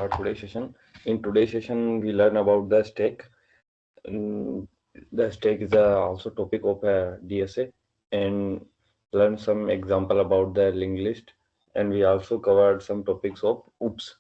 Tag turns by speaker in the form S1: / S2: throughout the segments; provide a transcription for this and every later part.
S1: start today's session. In today's session, we learn about the stack. The stack is also topic of DSA, and learn some example about the linked list. And we also covered some topics of OOPS.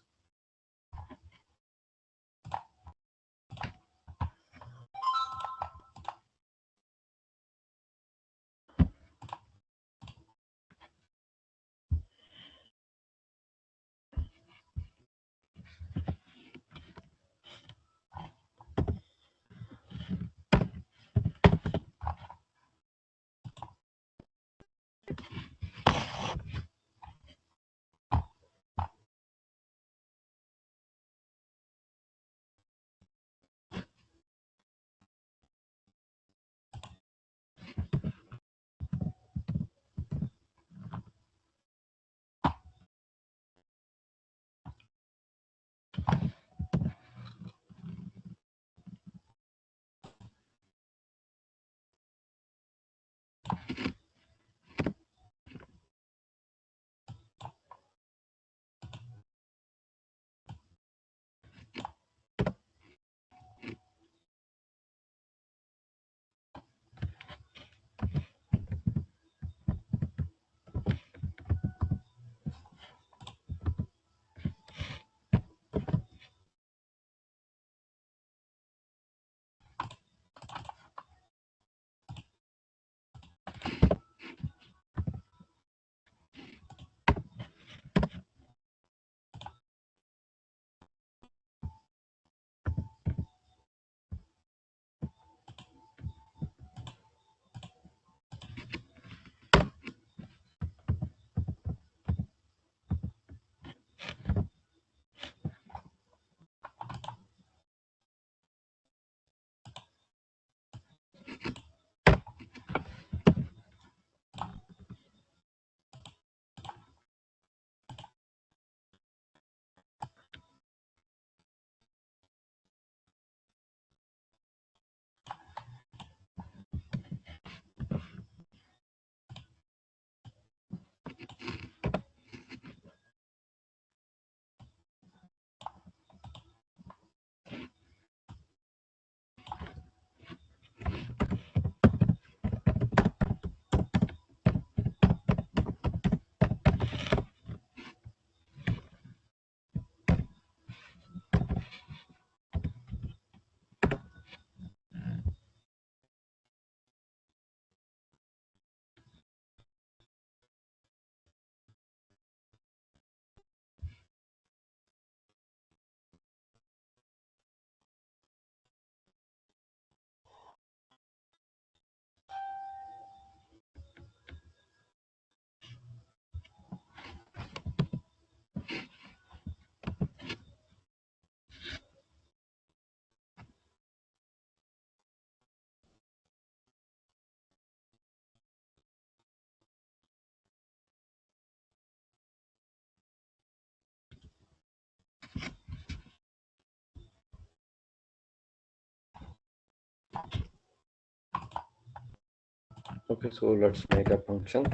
S1: Okay, so let's make a function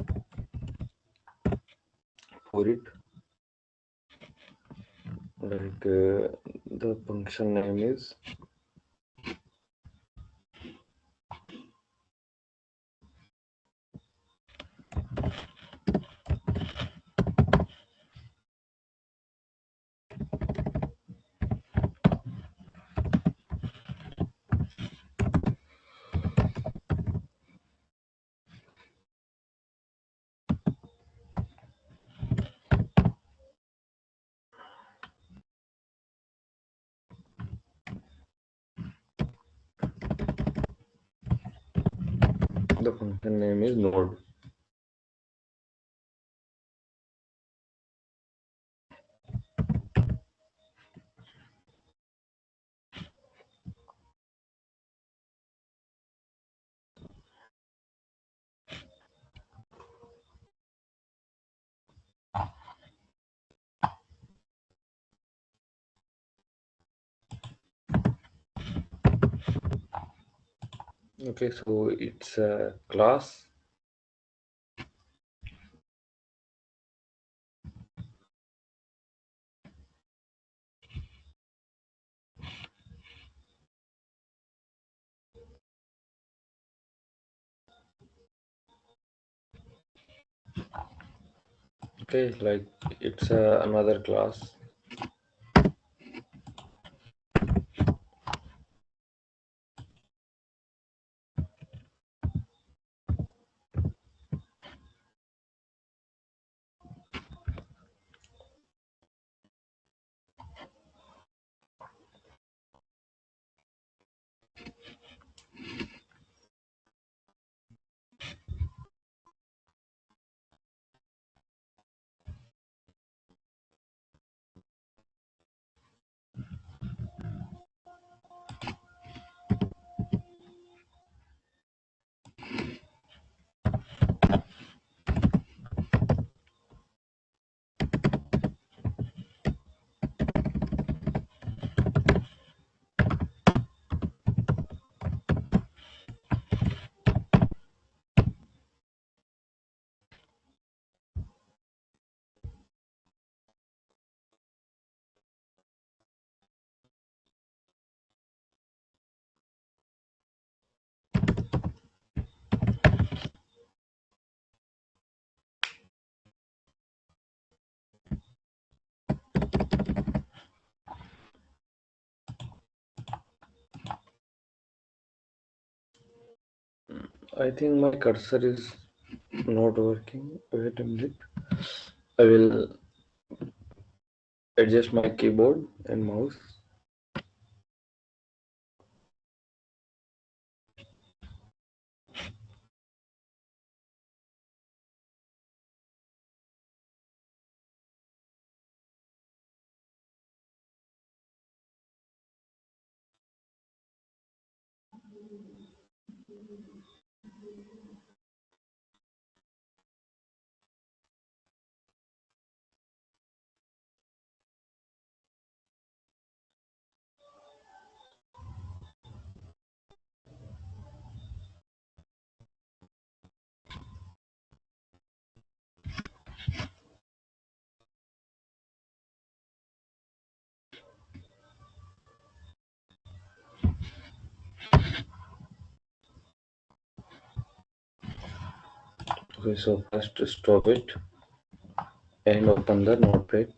S1: for it. Like the function name is node. Okay, so it's a class. Okay, like it's another class. I think my cursor is not working. Wait a minute. I will adjust my keyboard and mouse. Okay, so first stop it and open the notepad.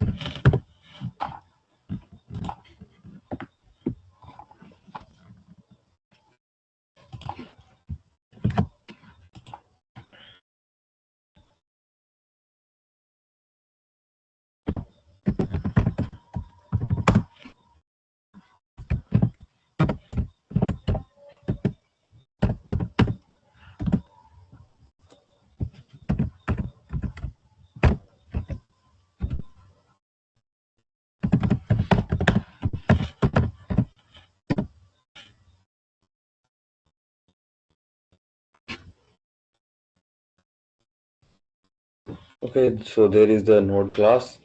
S1: Okay, so there is the node class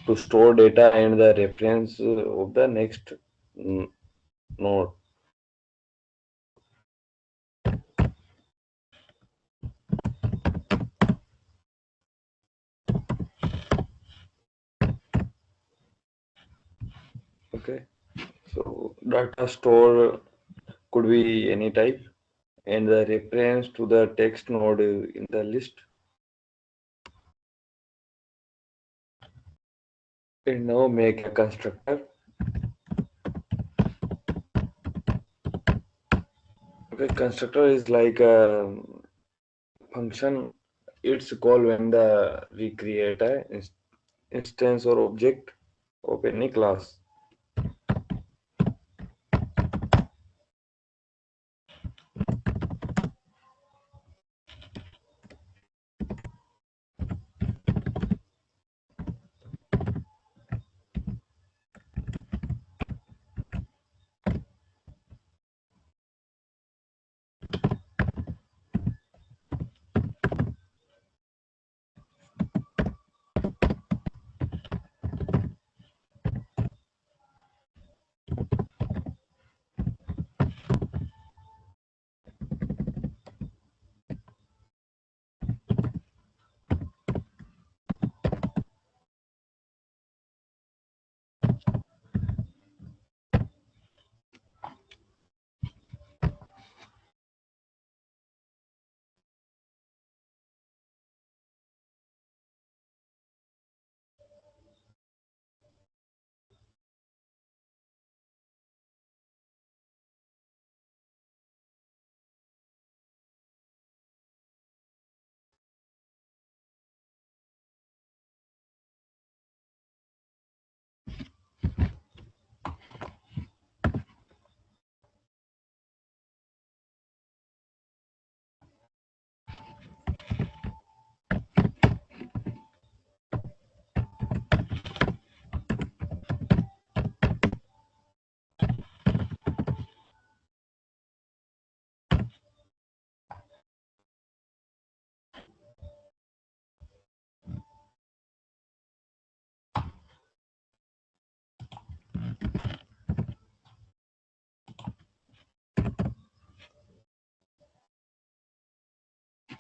S1: to store data and the reference of the next mm, node. Okay, so data store could be any type and the reference to the text node in the list. And now make a constructor. Okay, constructor is like a function. It's called when the we create a instance or object of any class.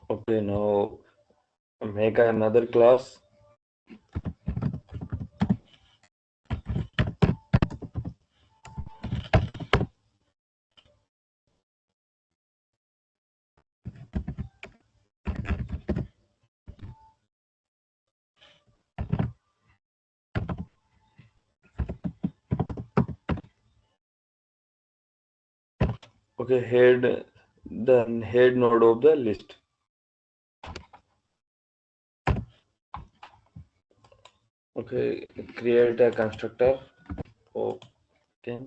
S1: Okay, now make another class. Okay, head node of the list. Okay, create a constructor. Okay.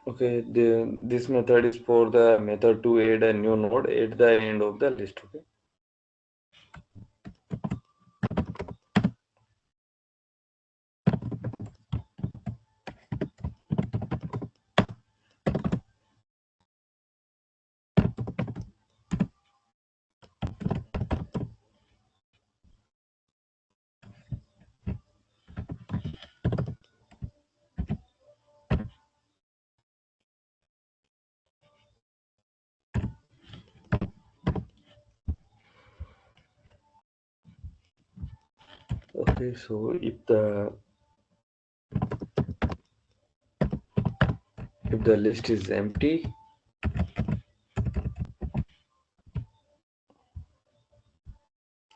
S1: Okay, this method is for the method to add a new node at the end of the list. Okay. Okay, so if the list is empty,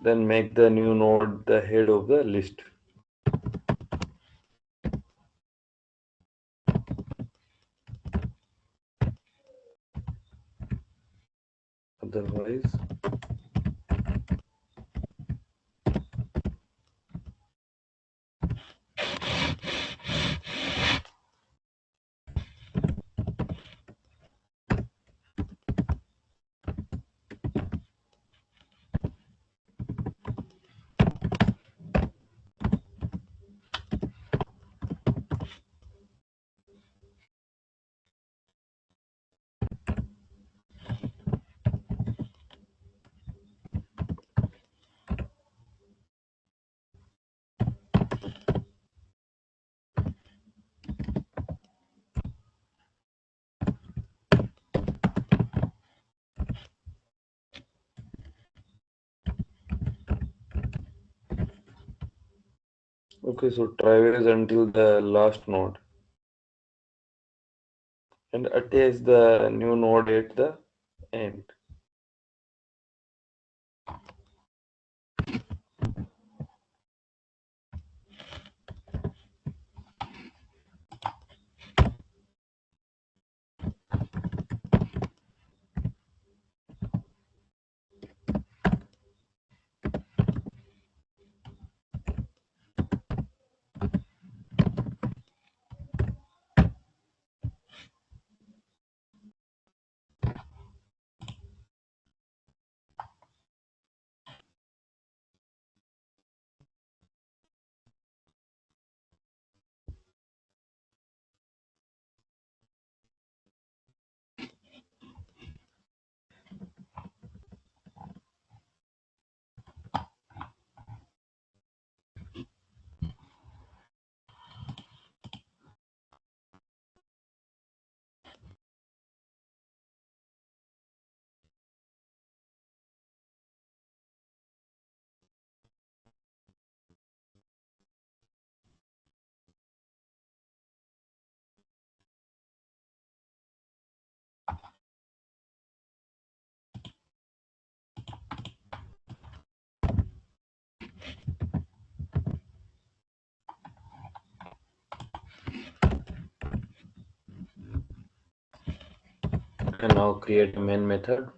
S1: then make the new node the head of the list. Otherwise, okay, so traverse until the last node and attach the new node at the end. And now create a main method.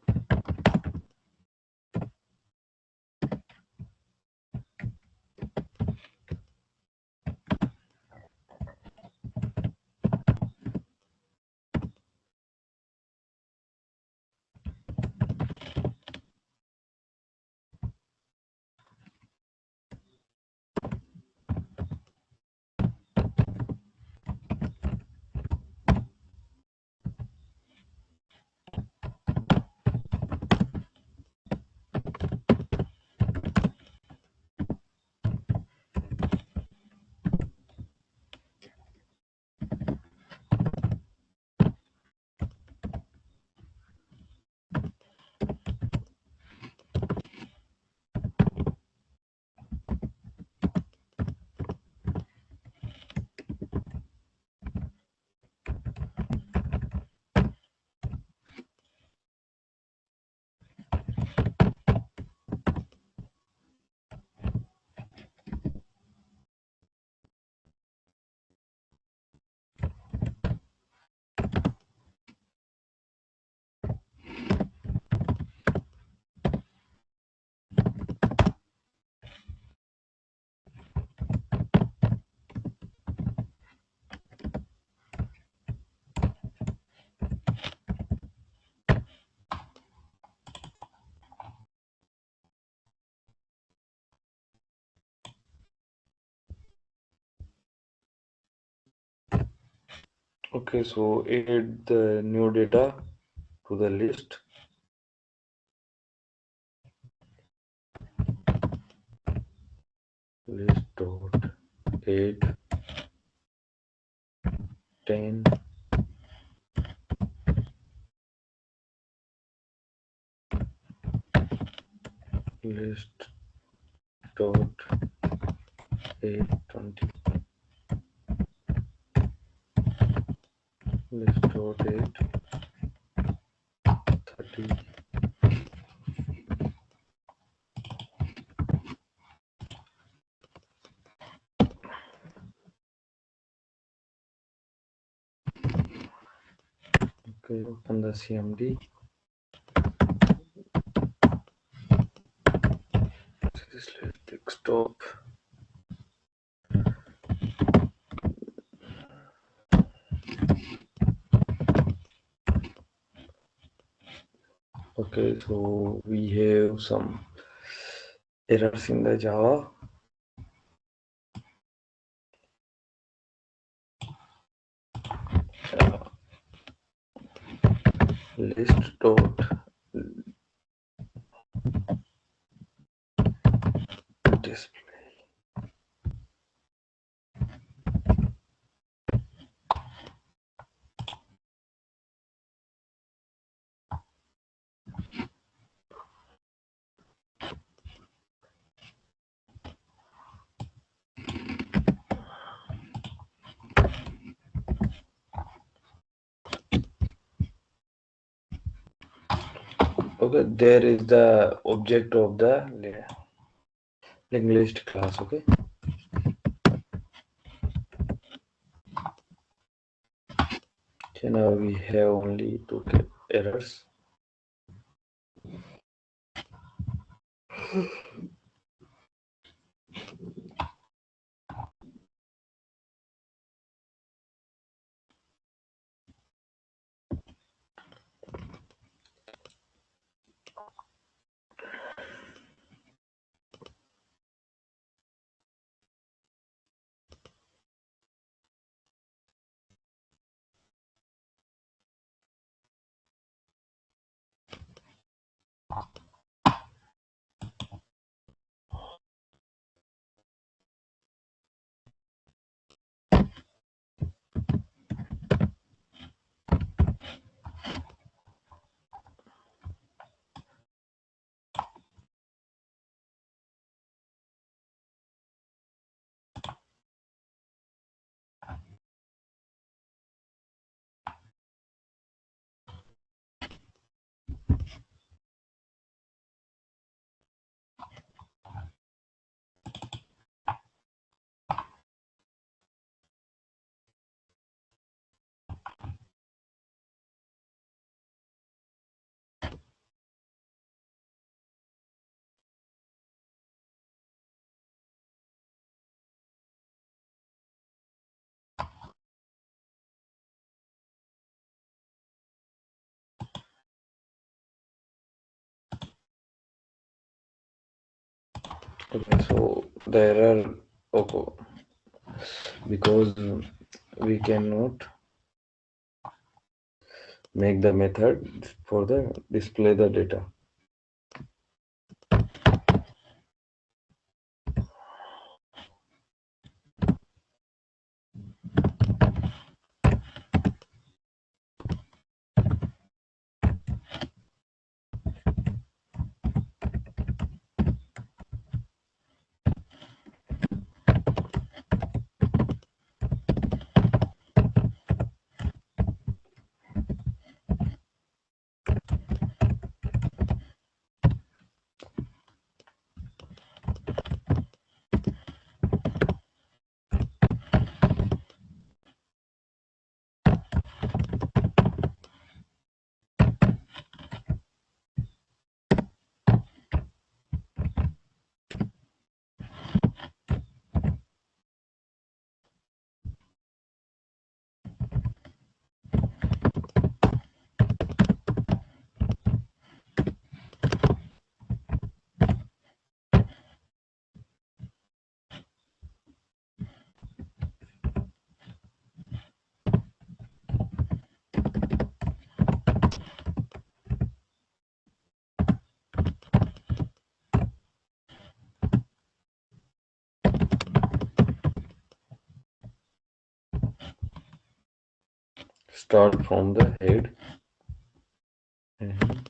S1: Okay, so add the new data to the list. List dot add 10 list dot add 20 list dot add 30. Okay, open the CMD. This desktop. Okay, so we have some errors in the Java. List dot display. Okay, there is the object of the linked list class. Okay, so now we have only two errors. Okay, so the error, okay, because we cannot make the method for the display the data. start from the head. And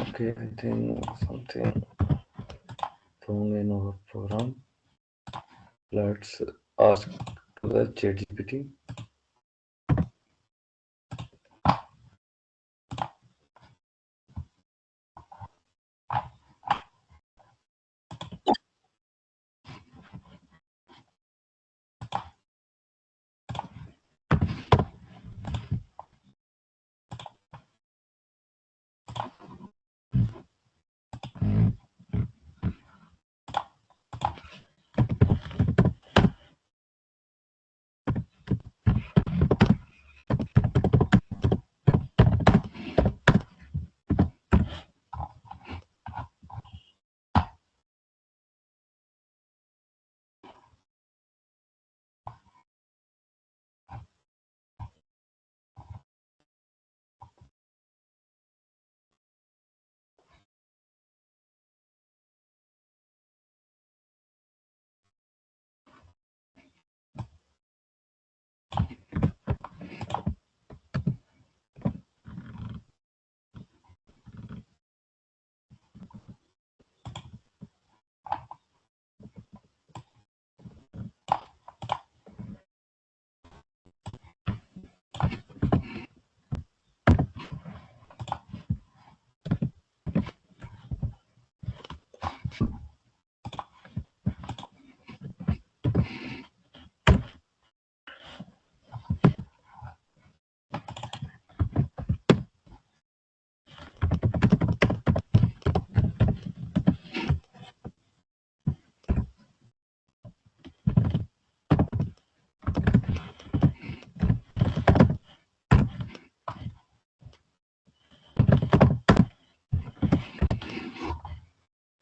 S1: okay, I think something wrong in our program. Let's ask to the ChatGPT.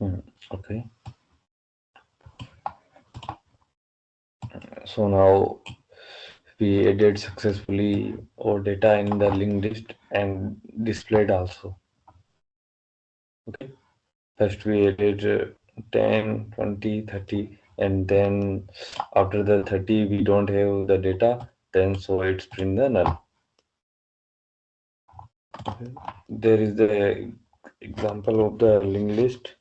S1: Okay. So now we added successfully our data in the linked list and displayed also. Okay. First we added 10, 20, 30, and then after the 30 we don't have the data, then so it's print the null. Okay. There is the example of the linked list.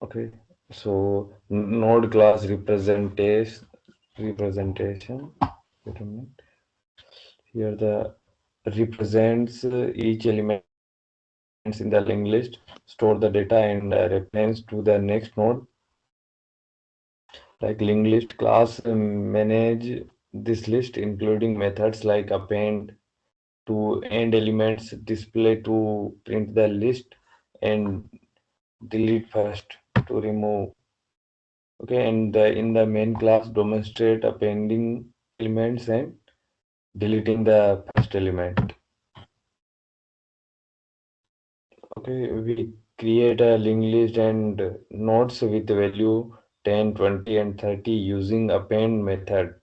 S1: Okay. So node class representation. Wait a minute. Here the represents each elements in the linked list, store the data and reference to the next node. Like linked list class manage this list, including methods like append to end elements, display to print the list, and delete first to remove. Okay, and in the main class demonstrate appending elements and deleting the first element. Okay, we create a linked list and nodes with value 10, 20, and 30 using append method.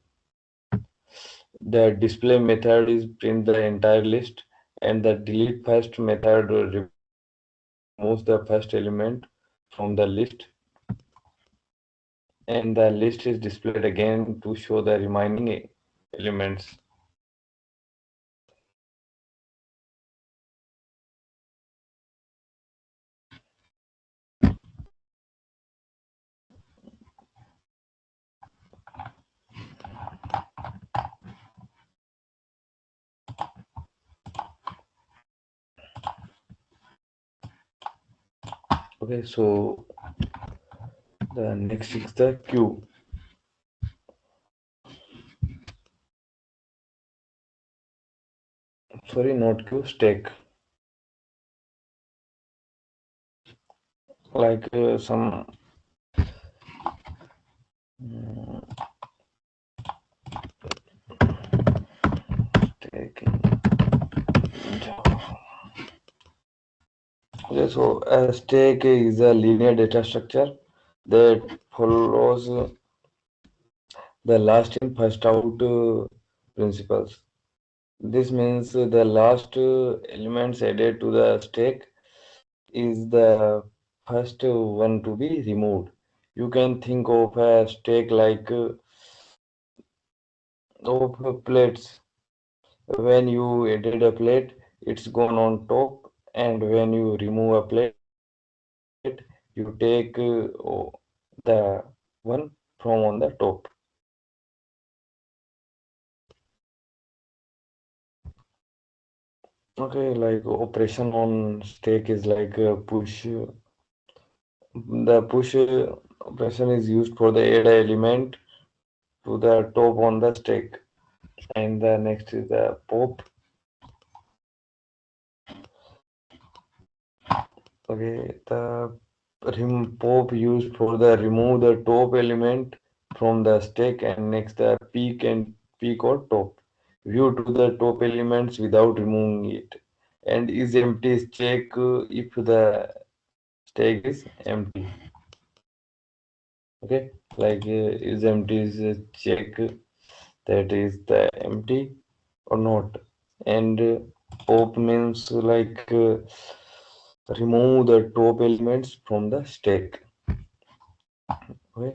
S1: The display method is print the entire list, and the delete first method removes the first element from the list, and the list is displayed again to show the remaining elements. Okay, so the next is the queue. Sorry, not queue, stack. Like some stack in Java. Okay, so a stack is a linear data structure that follows the last in first out principles. This means the last elements added to the stack is the first one to be removed. You can think of a stack like of plates. When you added a plate, it's gone on top, and when you remove a plate, you take the one from on the top. Okay, like operation on stack is like push. The push operation is used for the add element to the top on the stack, and the next is the pop. Okay, the pop used for the remove the top element from the stack, and next the peak or top. View to the top elements without removing it, and is empty is check if the stack is empty. Okay, like is empty is check that is the empty or not, and pop means like remove the top elements from the stack. Okay,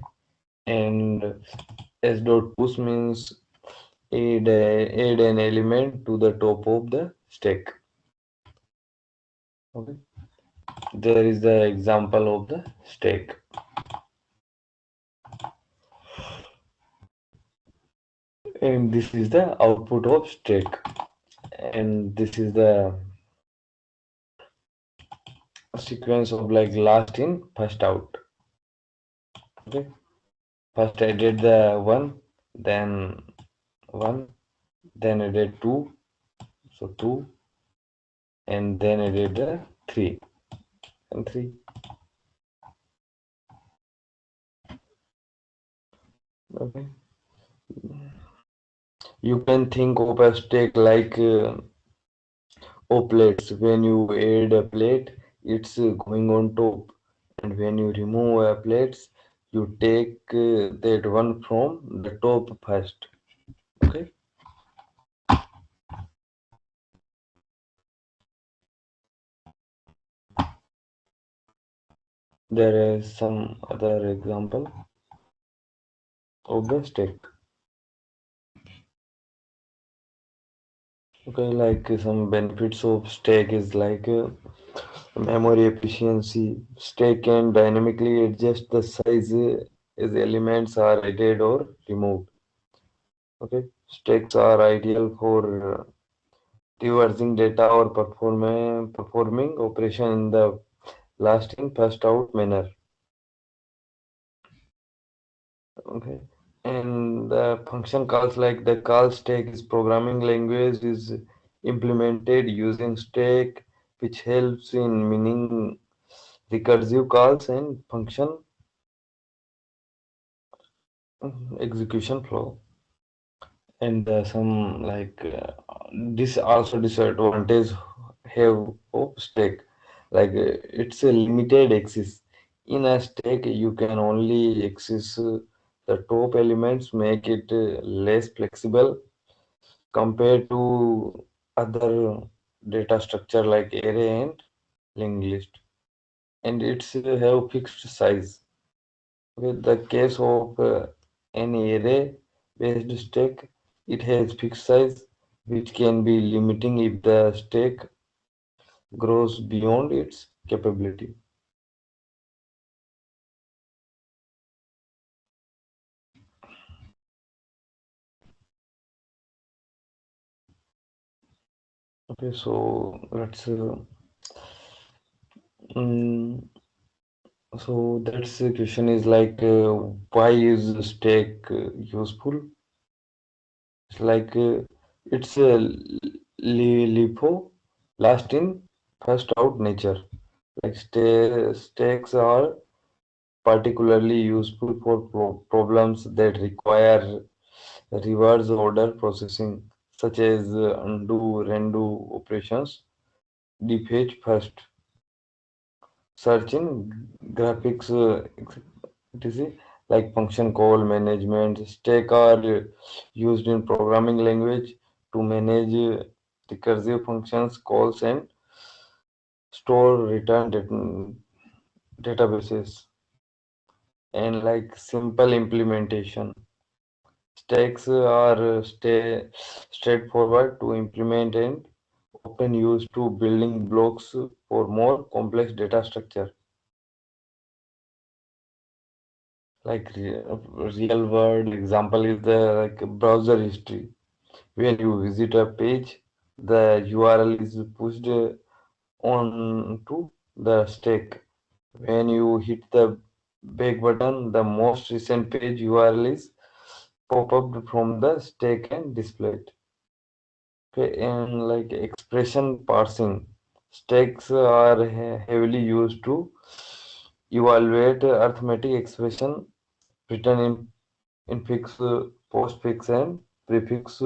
S1: and s dot push means add an element to the top of the stack. Okay, there is the example of the stack, and this is the output of stack, and this is the sequence of like last in first out. Okay, first I did the then one, then I did two, so two, and then I did the three and three. Okay, you can think of a stack like plates. When you add a plate, it's going on top. And when you remove plates, you take that one from the top first. Okay. There is some other example of the stack. Okay, like some benefits of stack is like memory efficiency. Stack can dynamically adjust the size as elements are added or removed. Okay, stacks are ideal for reversing data or performing operation in the last in first out manner. Okay, and the function calls, like the call stack is programming language is implemented using stack, which helps in meaning recursive calls and function execution flow. And some like this also disadvantage have of stack, like it's a limited access. In a stack you can only access the top elements, make it less flexible compared to other data structure like array and linked list. And it's have fixed size. With the case of an array-based stack, it has fixed size, which can be limiting if the stack grows beyond its capability. Okay, so let's mm, so that's the question is like why is stack useful? It's like it's a LIFO, last in first out nature. Like stacks are particularly useful for problems that require reverse order processing, such as undo, redo operations. Defetch first, search in graphics, etc., like function call management. Stack are used in programming language to manage recursive functions calls and store return databases. And like simple implementation, stacks are straightforward to implement and often used to building blocks for more complex data structure. Like real world example is the like browser history. When you visit a page, the URL is pushed on to the stack. When you hit the back button, the most recent page URL is pop up from the stack and displayed. Okay, and like expression parsing, stacks are heavily used to evaluate arithmetic expression written in fix, postfix, and prefix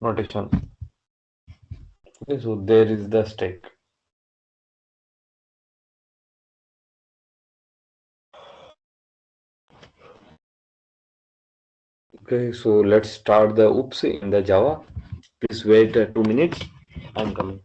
S1: notation. Okay, so there is the stack. Okay, so let's start the oops in the Java. Please wait 2 minutes. I'm coming.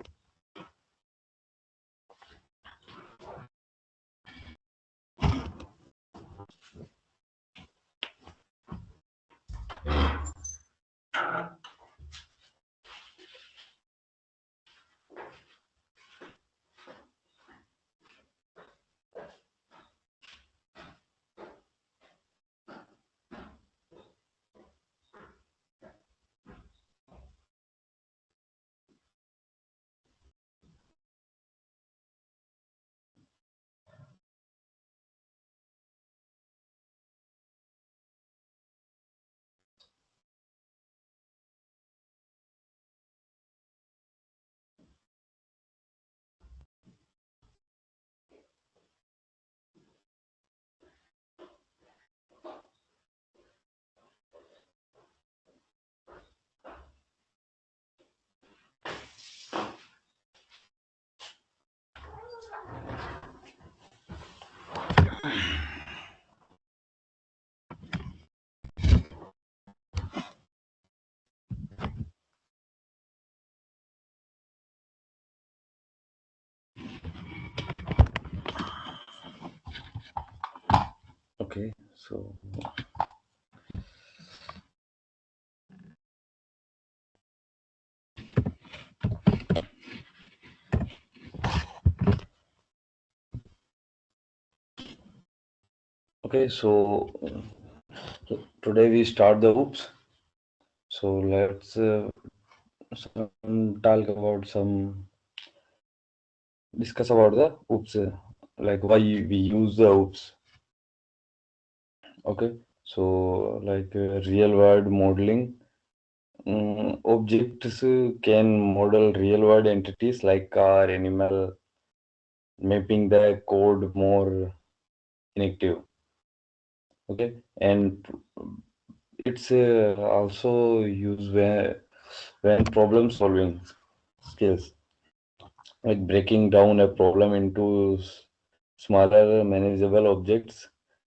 S1: Okay, so okay, so today we start the oops. So let's talk about some discuss about the oops, like why we use the oops. Okay, so like real world modeling. Objects can model real world entities like car, animal, making the code more inactive. Okay, and it's also used when problem solving skills, like breaking down a problem into smaller manageable objects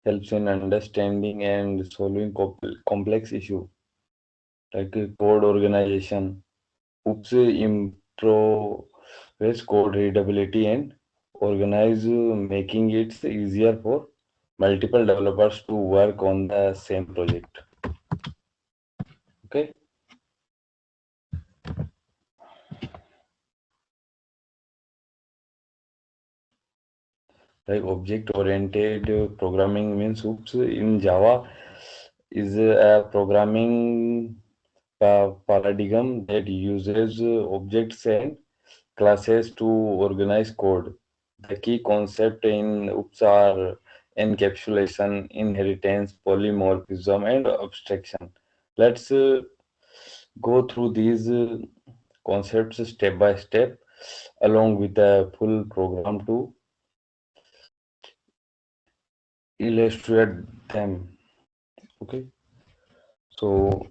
S1: helps in understanding and solving complex issue, like code organization. Oops improves code readability and organize, making it easier for multiple developers to work on the same project. Okay, like object oriented programming means oops in Java is a programming paradigm that uses objects and classes to organize code. The key concept in OOPS are encapsulation, inheritance, polymorphism, and abstraction. Let's go through these concepts step by step along with a full program to illustrate them. Okay, so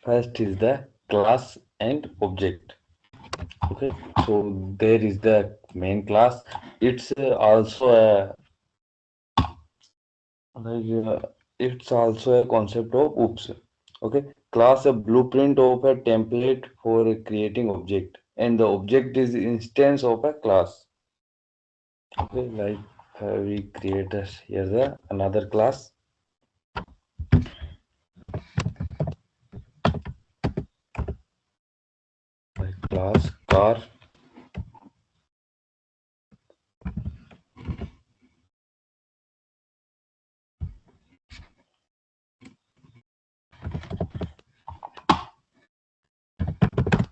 S1: first is the class and object. Okay, so there is the main class. It's also a like it's also a concept of oops. Okay, class a blueprint of a template for creating object, and the object is instance of a class. Okay, like we create this here the another class like class car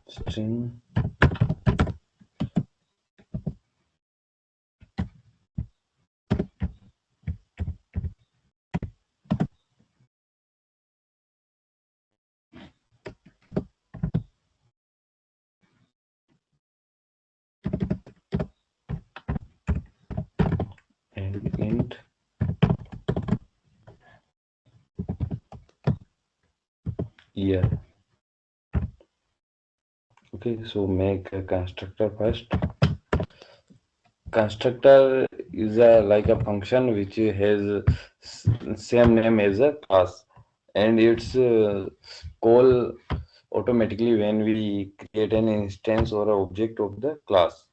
S1: string and int year. Okay, so make a constructor first. Constructor is a like a function which has same name as a class, and it's call automatically when we create an instance or an object of the class.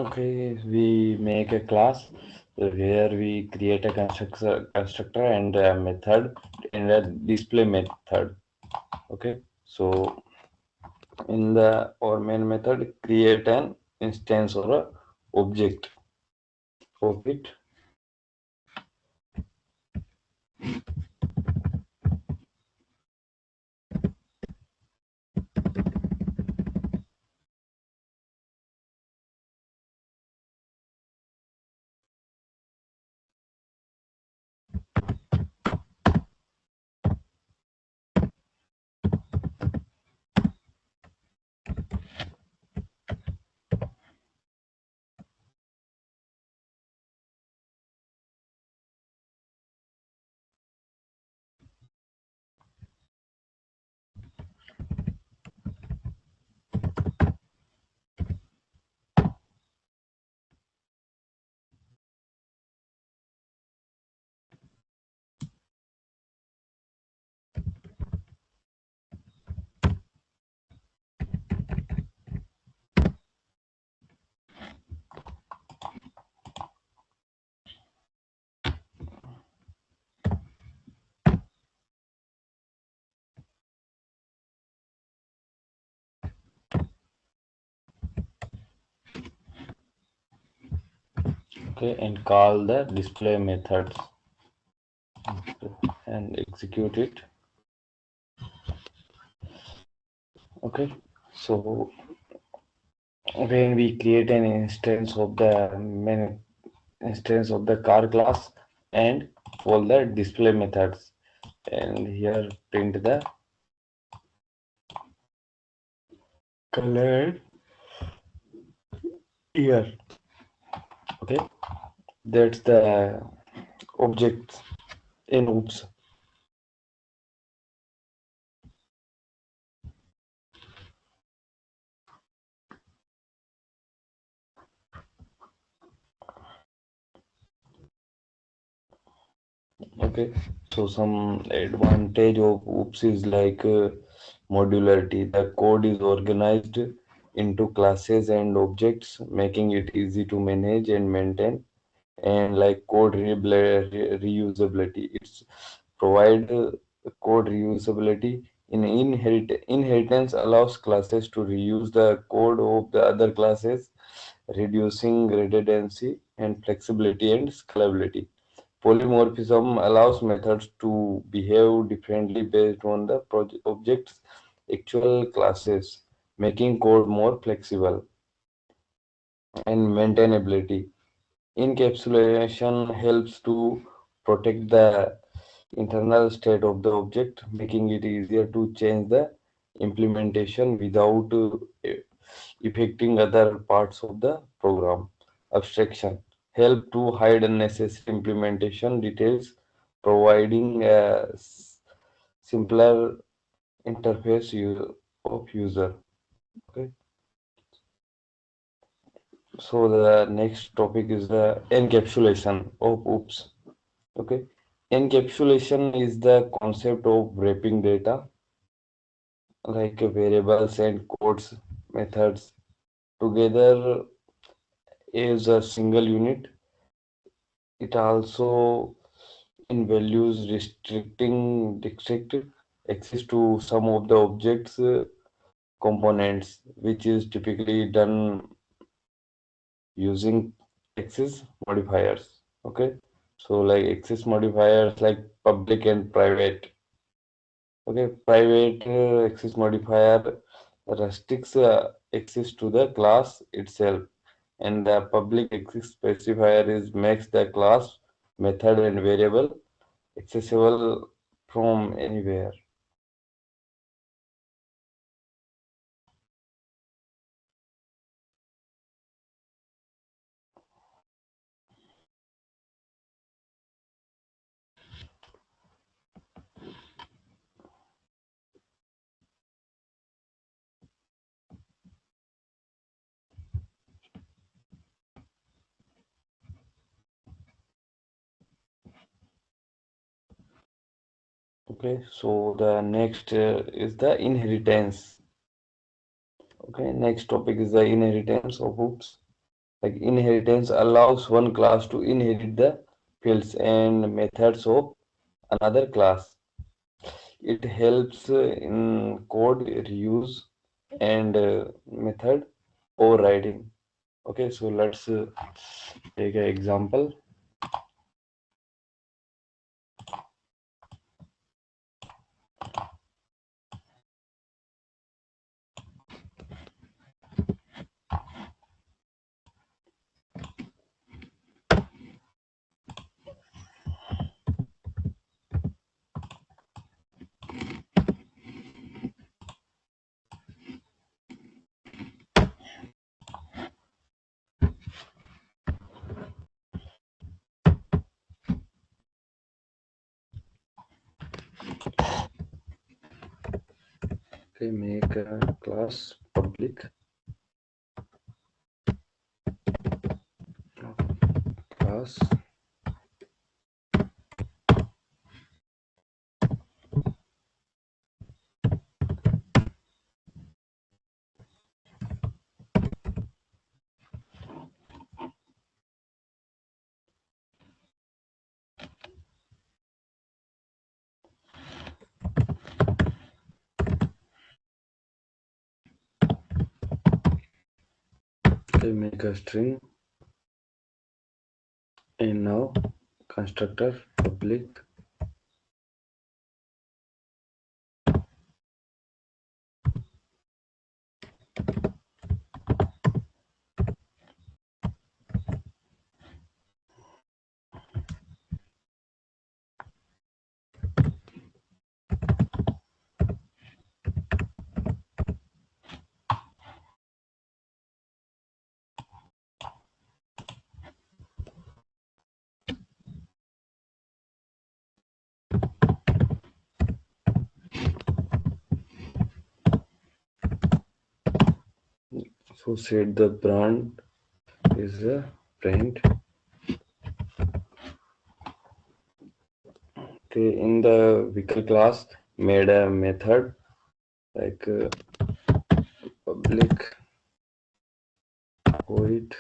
S1: Okay, we make a class where we create a constructor and a method and a display method. Okay, so in the our main method, create an instance or a object of it. Okay, and call the display methods and execute it. Okay, so when we create an instance of the main instance of the car class and all the display methods, and here print the color here. Okay, that's the object in oops. Okay, so some advantage of oops is like modularity. The code is organized into classes and objects, making it easy to manage and maintain. And like reusability, it's provide code reusability. Inheritance allows classes to reuse the code of the other classes, reducing redundancy and flexibility and scalability. Polymorphism allows methods to behave differently based on the object's actual classes, making code more flexible. And maintainability. Encapsulation helps to protect the internal state of the object, making it easier to change the implementation without affecting other parts of the program. Abstraction help to hide unnecessary implementation details, providing a simpler interface of user. Okay. So the next topic is the encapsulation of OOPS. Okay. Encapsulation is the concept of wrapping data like variables and codes methods together as a single unit. It also in values restrict access to some of the objects components, which is typically done using access modifiers. Okay, so like access modifiers like public and private. Okay, private access modifier restricts access to the class itself, and the public access specifier is makes the class, method, and variable accessible from anywhere. Okay, so the next is the inheritance. Okay, next topic is the inheritance of oops. Like inheritance allows one class to inherit the fields and methods of another class. It helps in code reuse and method overriding. Okay, so let's take an example. Okay, make a class public class. Okay, make a string, and now constructor public. So set the brand is a brand. Okay, in the vehicle class, made a method like public void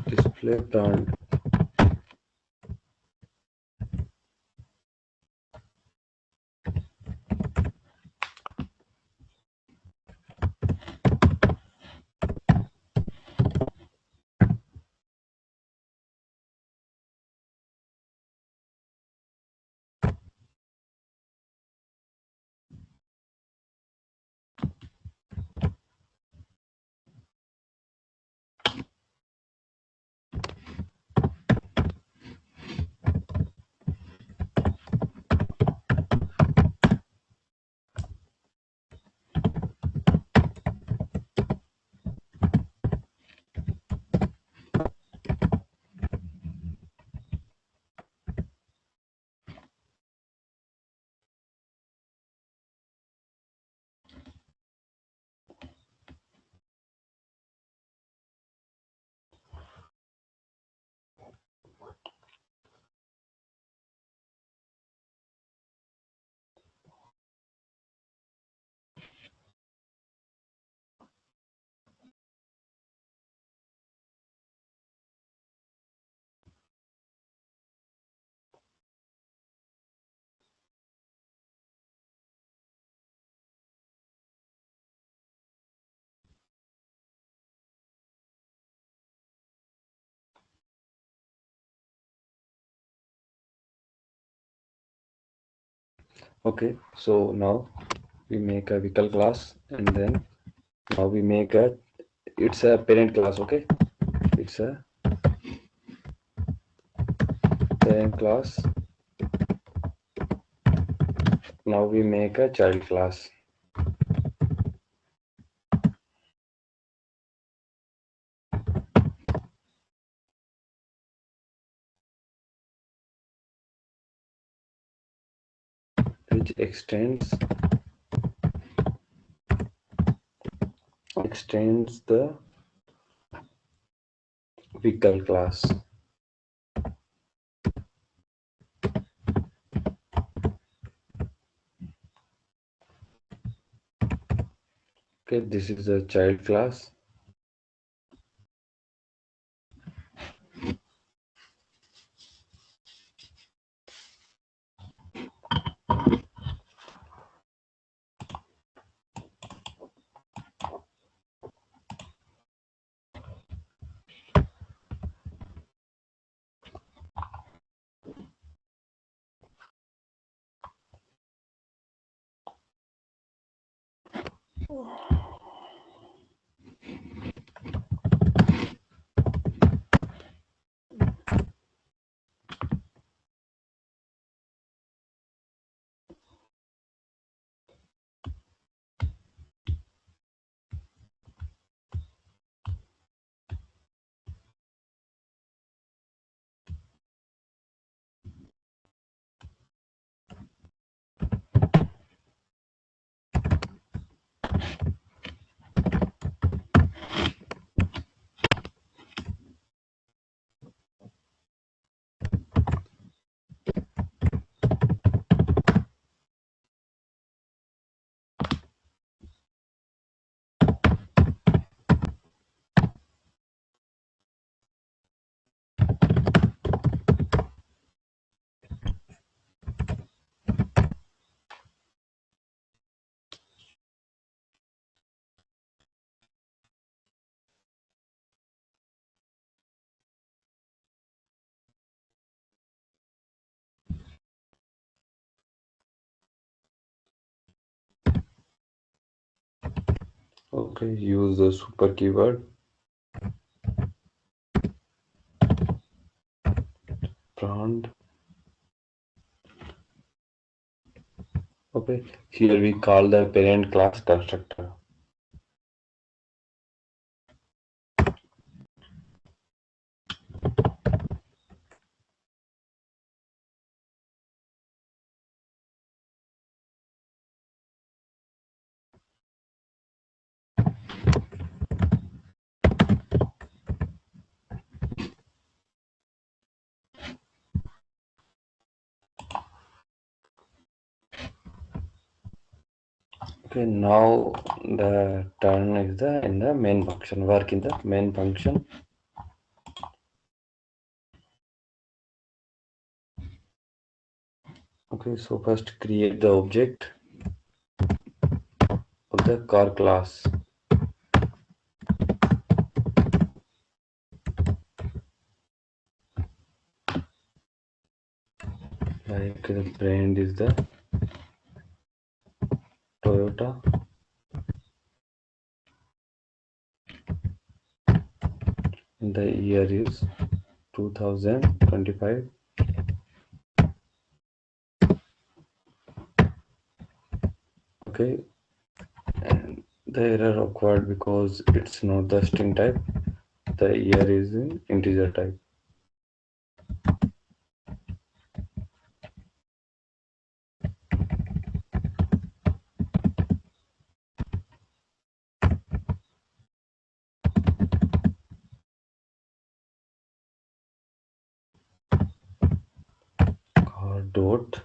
S1: display brand. Okay, so now we make a vehicle class, and then now we make a, it's a parent class. Okay, it's a parent class. Now we make a child class. Which extends the vehicle class. Okay, Okay, this is the child class. Okay, use the super keyword prompt. Okay, here we call the parent class constructor. Okay, now the turn is the in the main function, work in the main function. Okay, so first create the object of the car class. Like the brand is the Toyota. And the year is 2025. Okay, and the error occurred because it's not the string type. The year is in integer type. Car dot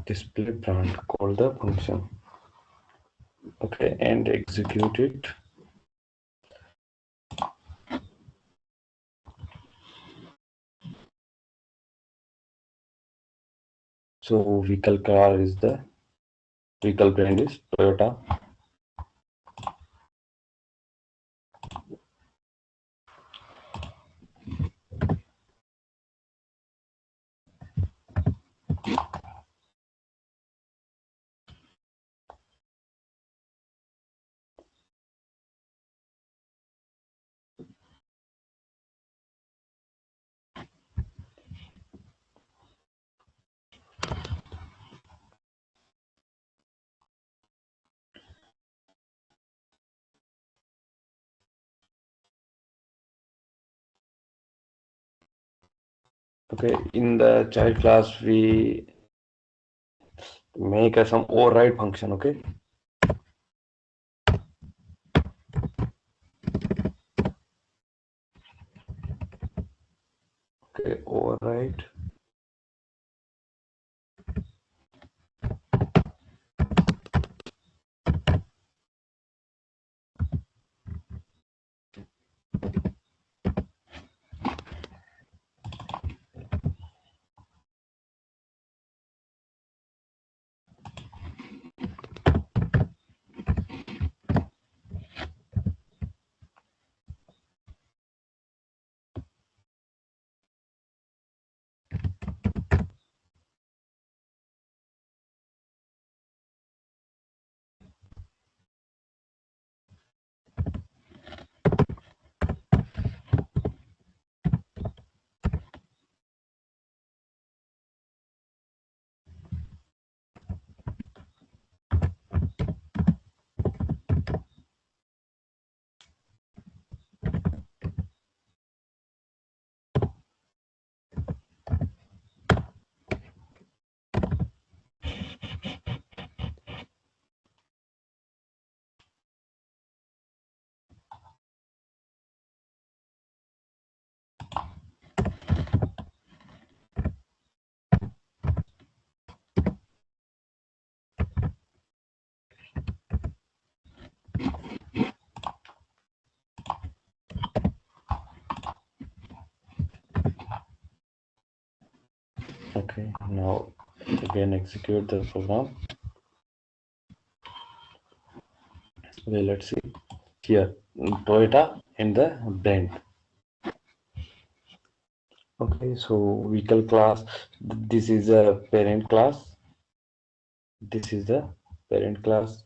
S1: display prompt, call the function. Okay, and execute it. So vehicle car is the vehicle brand is Toyota. Okay, in the child class we make some override function. Okay, say override. Okay, now again execute the program. Okay, let's see here Toyota and the brand. Okay, so vehicle class, this is a parent class. This is the parent class.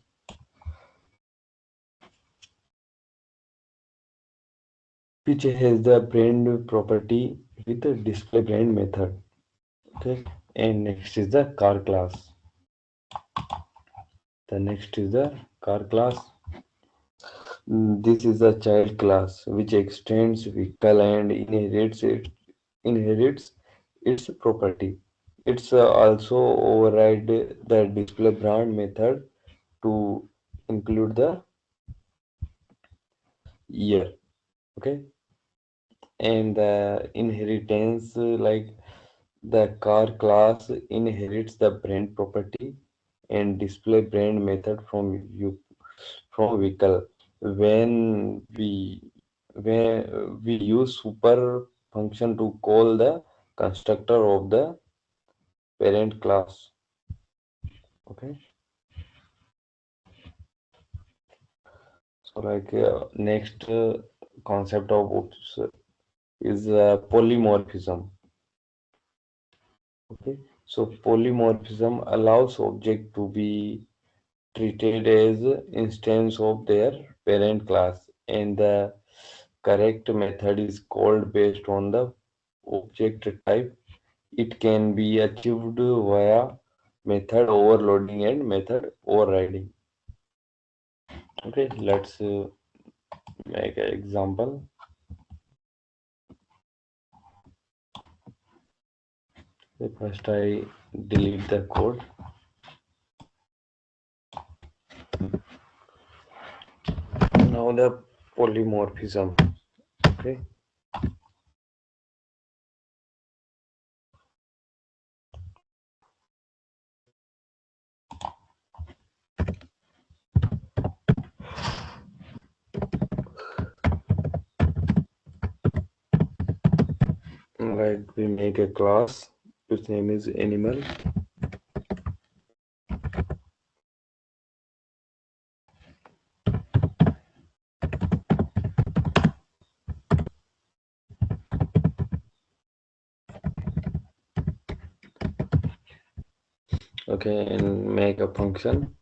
S1: Which has the brand property with the display brand method. Okay, and next is the car class. The next is the car class. This is the child class which extends vehicle and inherits its property. It's also override the display brand method to include the year. Okay, and the inheritance like the car class inherits the brand property and display brand method from vehicle. When we use super function to call the constructor of the parent class. Okay, so like next concept of oops, is polymorphism. Okay, so polymorphism allows object to be treated as instance of their parent class, and the correct method is called based on the object type. It can be achieved via method overloading and method overriding. Okay, let's make an example. First, I delete the code. Now the polymorphism. Okay, like we make a class whose name is animal. Okay, and make a function.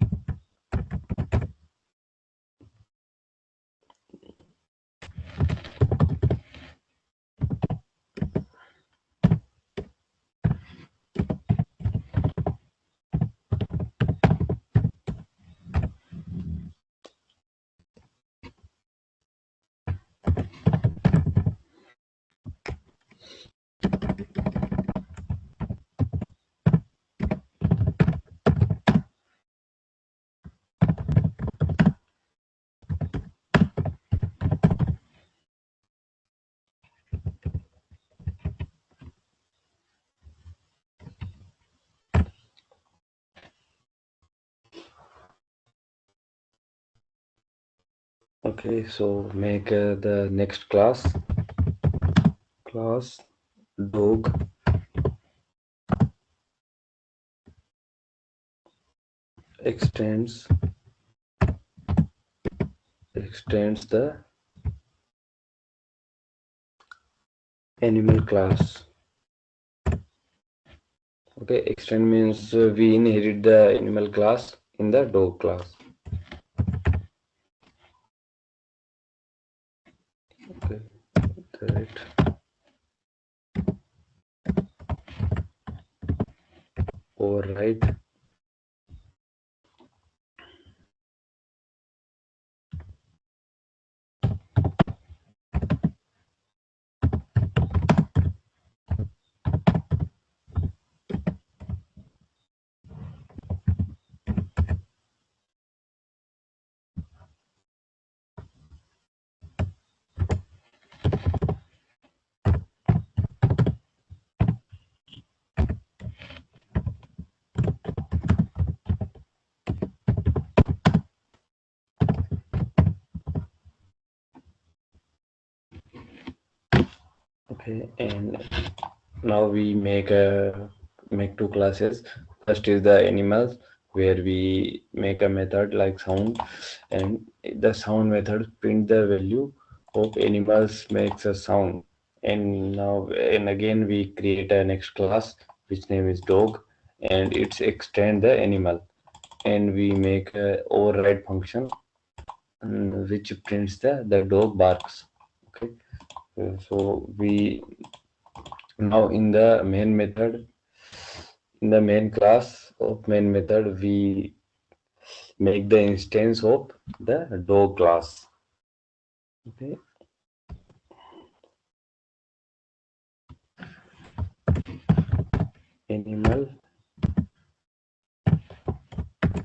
S1: Okay, so make the next class dog extends the animal class. Okay, extend means we inherit the animal class in the dog class. Okay, that override. Okay, and now we make two classes. First is the animals, where we make a method like sound, and the sound method print the value of animals makes a sound. And now and again we create a next class which name is dog, and it's extend the animal, and we make a override function which prints the dog barks. Okay. So we now in the main class of main method, we make the instance of the dog class. Okay, animal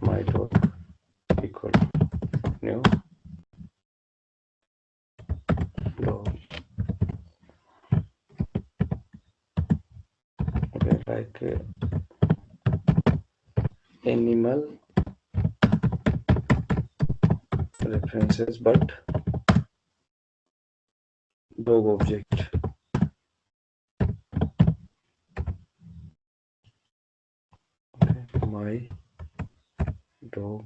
S1: my dog equal new dog. Okay, like animal references, but dog object. Okay, my dog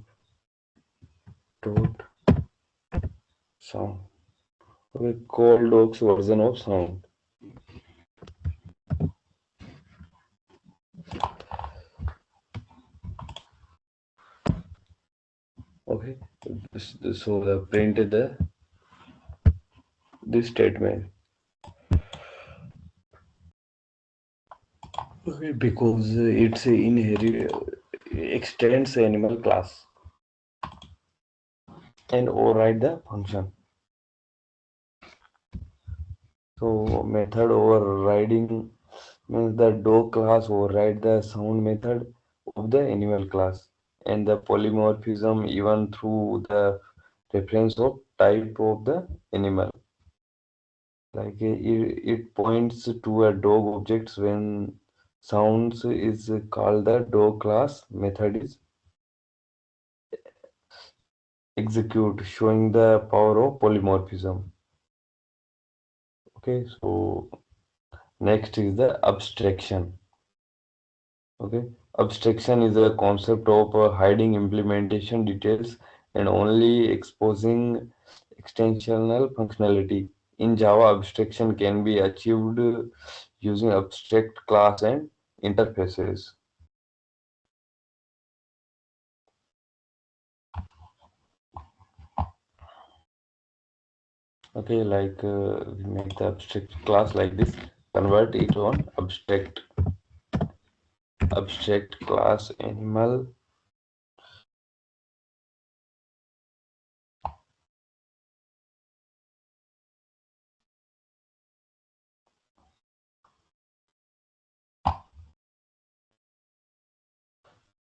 S1: dot sound. Okay, call dogs version of sound. Okay, so the print this statement. Okay, because it's a inherit extends animal class and override the function. So method overriding means the dog class override the sound method of the animal class, and the polymorphism even through the reference of type of the animal. Like it points to a dog objects when sounds is called the dog class method is execute, showing the power of polymorphism. Okay, so next is the abstraction. Okay, abstraction is a concept of hiding implementation details and only exposing extensional functionality. In Java, abstraction can be achieved using abstract class and interfaces. Okay, like we make the abstract class like this, convert it on abstract class animal.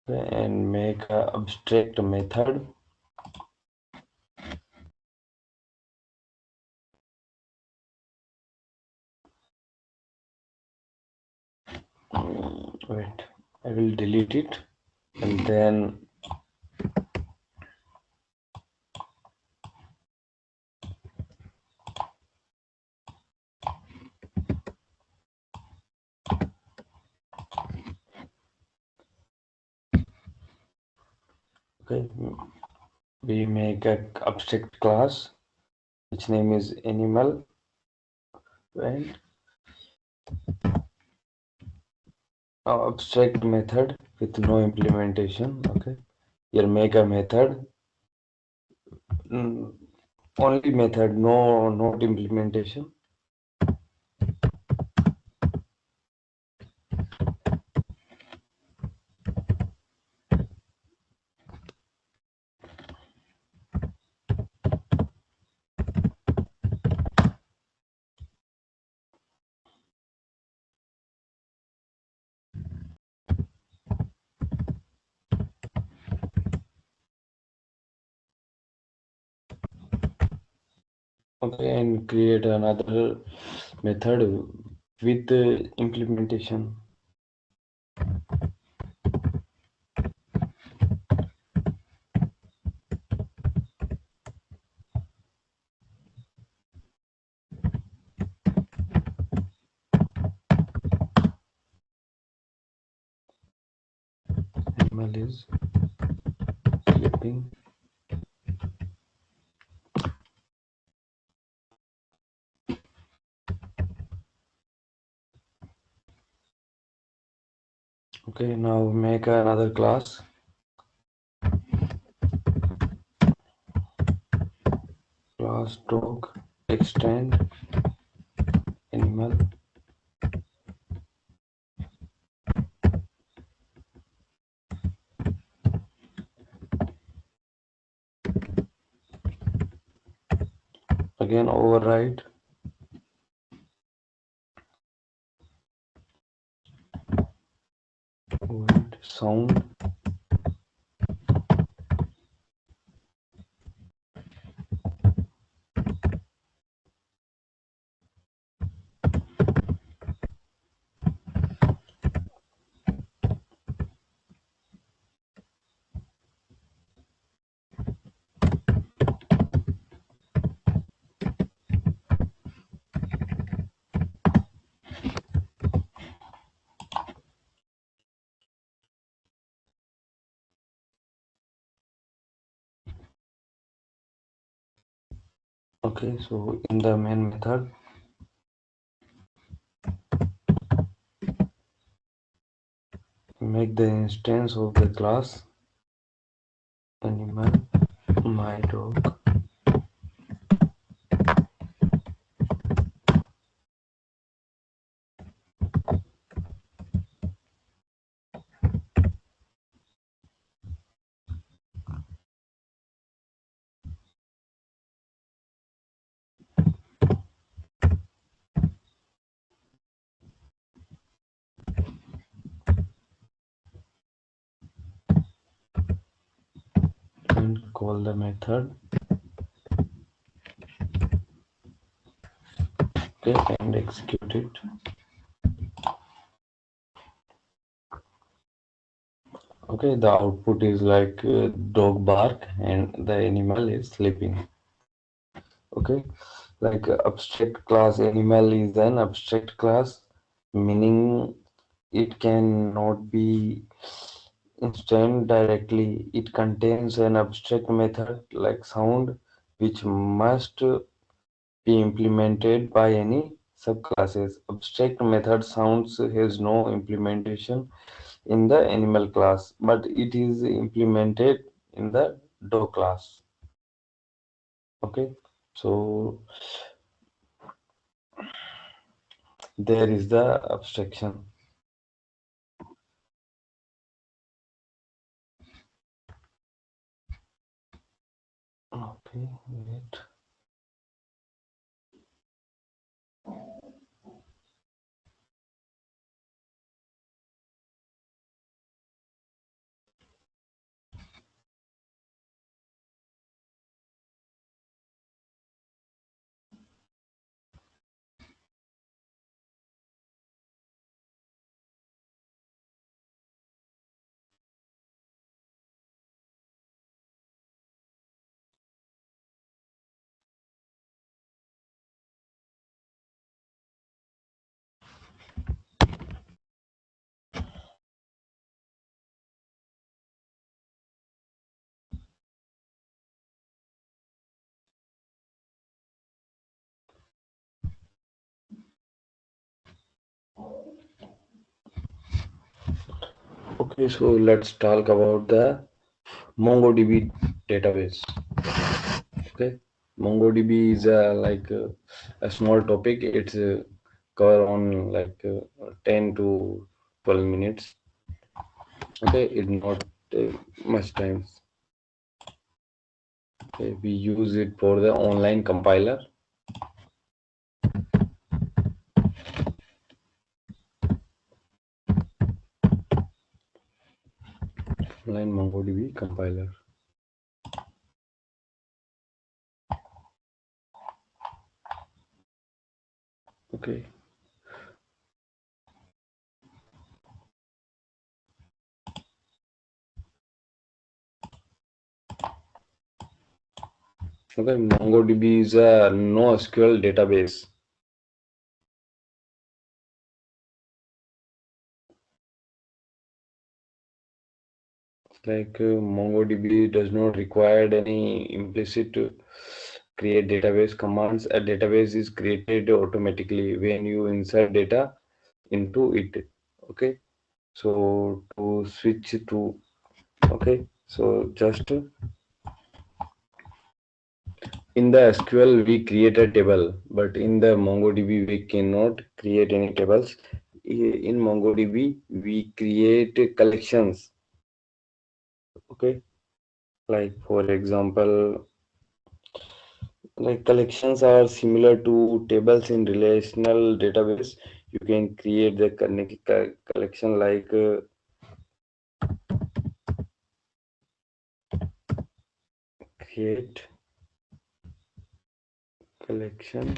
S1: And make a abstract method. Wait, I will delete it, and then Okay, we make a abstract class which name is animal, and abstract method with no implementation. Okay, here make a method, mm, only method, no not implementation. Okay, and create another method with implementation. Animal is sleeping. Okay, now make another class. Class dog extend animal. Again override. With sound. Okay, so in the main method, make the instance of the class animal my dog. And call the method. Okay, and execute it. Okay, the output is like dog bark and the animal is sleeping. Okay, like abstract class animal is an abstract class, meaning it cannot be instant directly. It contains an abstract method like sound, which must be implemented by any subclasses. Abstract method sounds has no implementation in the animal class, but it is implemented in the dog class. Okay, so there is the abstraction. Okay, wait. Okay, so let's talk about the MongoDB database. Okay, MongoDB is a small topic. It's cover on 10 to 12 minutes. Okay, it's not much time. Okay, we use it for the online compiler. Online MongoDB compiler. Okay. Okay, MongoDB is a NoSQL database. MongoDB does not require any implicit create database commands. A database is created automatically when you insert data into it. Okay, so to switch to okay, so just in the SQL we create a table, but in the MongoDB we cannot create any tables. In MongoDB we create collections. Okay, like for example, like collections are similar to tables in relational database. You can create the collection create collection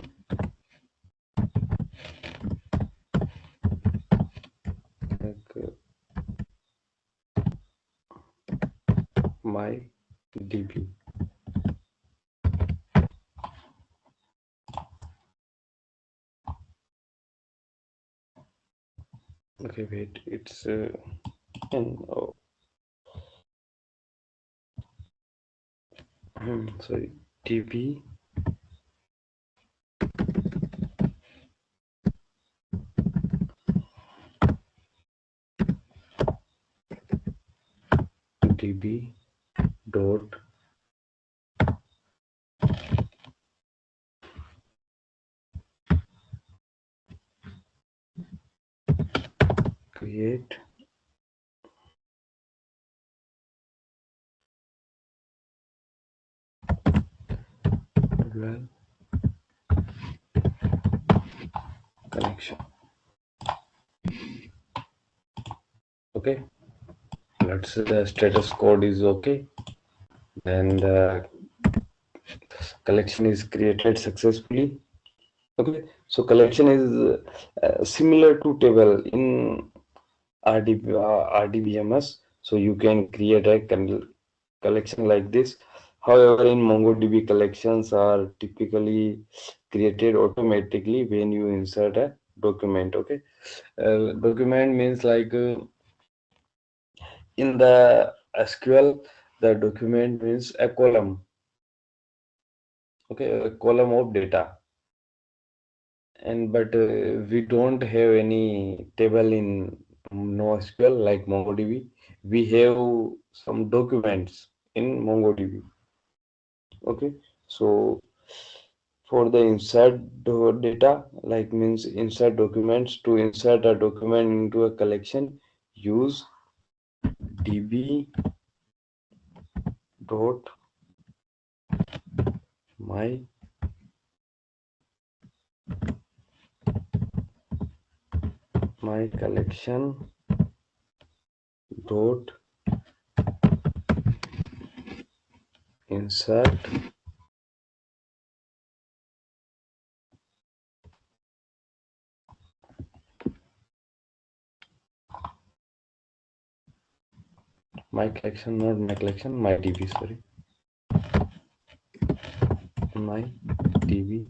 S1: like my db. Okay, wait, it's oh, sorry, db db dot create well connection. Okay, let's say the status code is okay, then the collection is created successfully. Okay, so collection is similar to table in RDBMS. So you can create a collection like this. However, in MongoDB, collections are typically created automatically when you insert a document. Okay, document means in the SQL, the document means a column. Okay, a column of data. And but we don't have any table in NoSQL like MongoDB. We have some documents in MongoDB. Okay, so for the insert data, like means insert documents, to insert a document into a collection, use db dot my my collection dot insert my collection, not my collection, my db, sorry, my db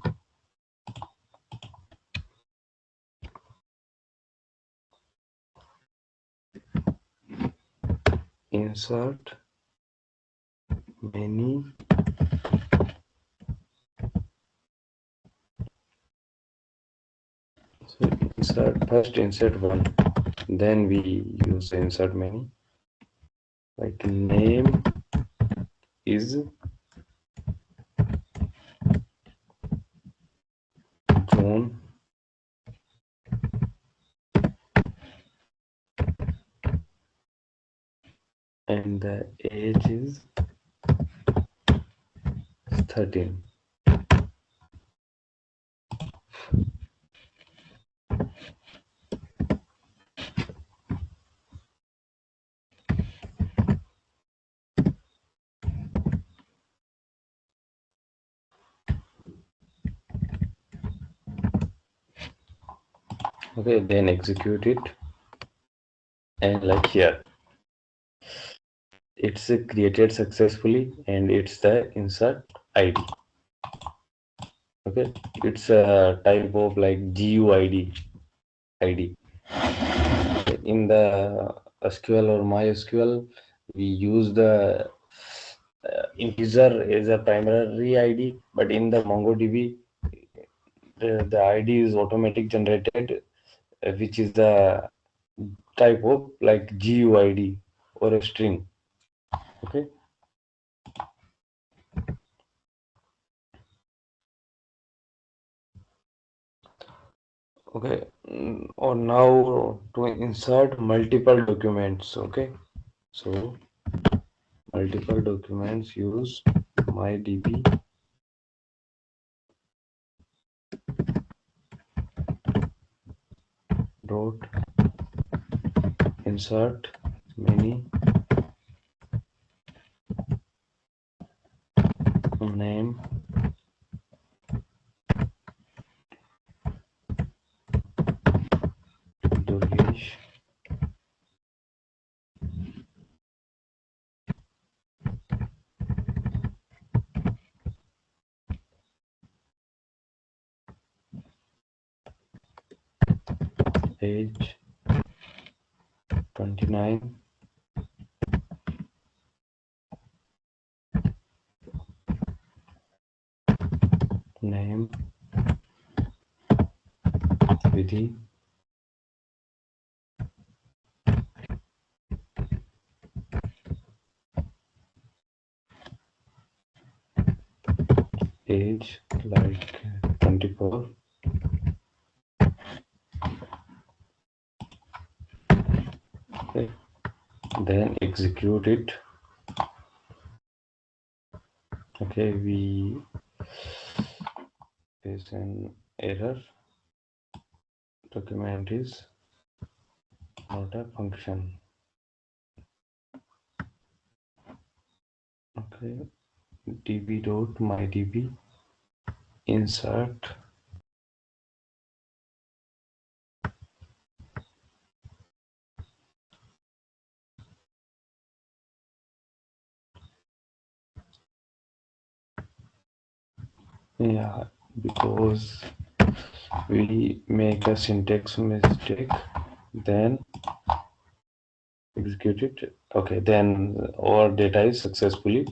S1: insert many so insert first insert one Then we use the insert many, like name is June and the age is 13. Okay, then execute it, and like here it's created successfully, and it's the insert id. Okay, it's a type of like GUID id. In the SQL or MySQL, we use the integer as a primary id, but in the MongoDB, the id is automatic generated, which is the type of like GUID or a string. Okay. Okay. Or now to insert multiple documents. Okay. So multiple documents, use MyDB dot insert many name Durgesh age 29 name Vidhi age like 24. Okay. Then execute it. Okay, we face an error. Document is not a function. Okay, db.mydb insert yeah, because we make a syntax mistake, then execute it. Okay, then our data is successfully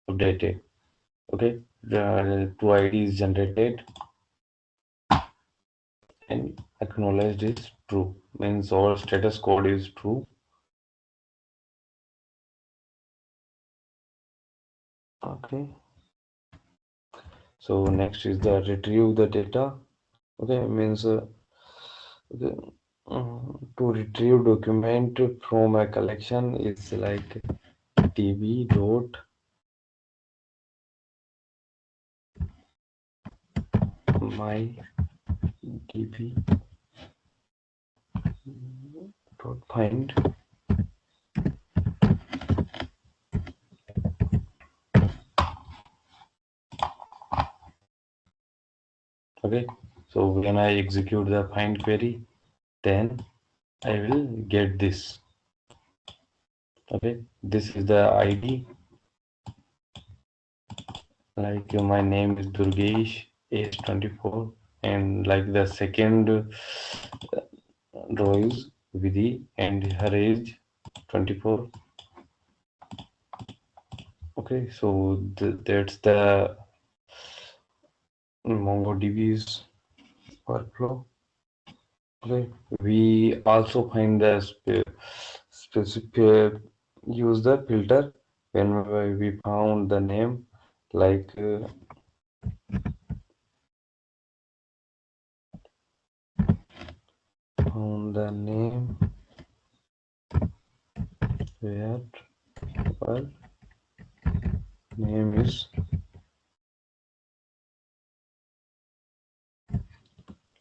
S1: updated. Okay, the two ID is generated and acknowledged is true, means our status code is true. Okay, so next is the retrieve the data. Okay, means okay, to retrieve document from a collection is like db dot my db dot find. Okay, so when I execute the find query, then I will get this. Okay, this is the ID, like my name is Durgesh, age 24, and like the second row is Vidhi and her age 24. Okay, so that's the MongoDB's workflow. Okay. We also find the specific use the filter when we found the name like found the name where our name is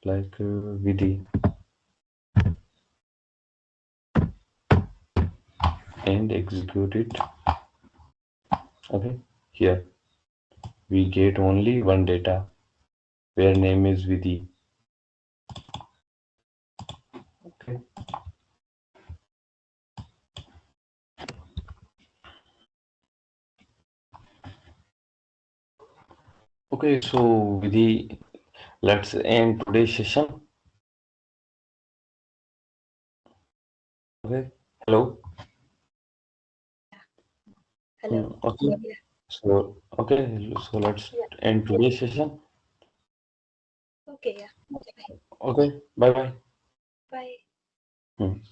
S1: like Vidhi and execute it. Okay, here we get only one data where name is Vidhi. Okay. Okay, so Vidhi, let's end today's session. Okay. Hello.
S2: Hello.
S1: Okay.
S2: Yeah.
S1: So okay, so let's
S2: Yeah.
S1: end today's session.
S2: Okay. Yeah. Bye.
S1: Okay. Bye bye.
S2: Bye.
S1: Hmm.